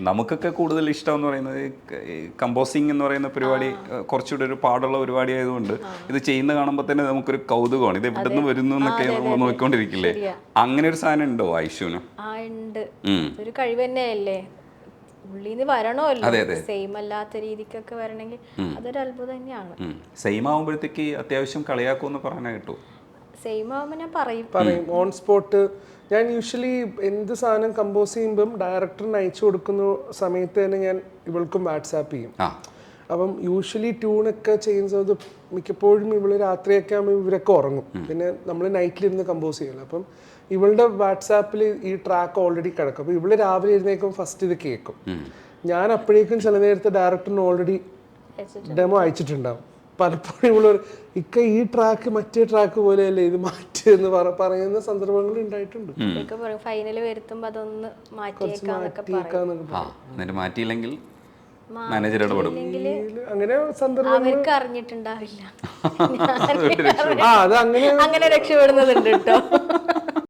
നമുക്കൊക്കെ കൂടുതൽ ഇഷ്ടം എന്ന് പറയുന്നത് കമ്പോസിങ് എന്ന് പറയുന്ന പരിപാടി കുറച്ചുകൂടി ഒരു പാടുള്ള പരിപാടി ആയതുകൊണ്ട് ഇത് ചെയ്യുന്ന കാണുമ്പോൾ തന്നെ നമുക്കൊരു കൗതുകമാണ്. ഇത് എവിടെ നിന്ന് വരുന്നു എന്നൊക്കെ നമ്മൾ നോക്കിക്കൊണ്ടിരിക്കില്ലേ? അങ്ങനെ ഒരു സാധനം ഉണ്ടോ ഐഷുവിന്? ഉണ്ട്, ഒരു കഴിവ് തന്നെയല്ലേ. ഉള്ളിന്ന് വരണമല്ലോ, സെയിം അല്ലാത്ത രീതിക്കൊക്കെ വരണമെങ്കിൽ അതൊരു അത്ഭുതം തന്നെയാണ്. സെയിം ആവുമ്പോഴത്തേക്ക് അത്യാവശ്യം കളിയാക്കുമെന്ന് പറയാൻ കിട്ടും. സെയിം ആവുമ്പോൾ ഞാൻ പറയും ഓൺ സ്പോട്ട്. ഞാൻ യൂഷ്വലി എന്ത് സാധനം കമ്പോസ് ചെയ്യുമ്പം ഡയറക്ടറിന് അയച്ചു കൊടുക്കുന്ന സമയത്ത് തന്നെ ഞാൻ ഇവൾക്കും വാട്സാപ്പ് ചെയ്യും. അപ്പം യൂഷ്വലി ട്യൂണൊക്കെ ചെയ്യുന്ന സമയത്ത് മിക്കപ്പോഴും ഇവള് രാത്രിയൊക്കെ ആകുമ്പോൾ ഇവരൊക്കെ ഉറങ്ങും. പിന്നെ നമ്മൾ നൈറ്റിലിരുന്ന് കമ്പോസ് ചെയ്യണം. അപ്പം ഇവളുടെ വാട്സാപ്പിൽ ഈ ട്രാക്ക് ഓൾറെഡി കിടക്കും. അപ്പോൾ ഇവള് രാവിലെ ഇരുന്നേക്കും ഫസ്റ്റ് ഇത് കേൾക്കും. ഞാൻ അപ്പോഴേക്കും ചില നേരത്തെ ഡയറക്ടറിന് ഓൾറെഡി ഡെമോ അയച്ചിട്ടുണ്ടാവും. പലപ്പോഴും ഇവള് ഈ ട്രാക്ക് മറ്റേ ട്രാക്ക് പോലെയല്ലേ ഇത് മാറ്റി എന്ന് പറയുന്ന സന്ദർഭങ്ങൾ ഉണ്ടായിട്ടുണ്ട്. ഫൈനൽ വരുത്തുമ്പോ അതൊന്ന് മാറ്റിയില്ലെങ്കിൽ മാനേജർ ഇടപെടും. അങ്ങനെ സന്ദർഭങ്ങൾ അവർക്ക് അറിഞ്ഞിട്ടുണ്ടാവില്ല, അത് അങ്ങനെ അങ്ങനെ രക്ഷപ്പെടുന്നതുണ്ട് കേട്ടോ.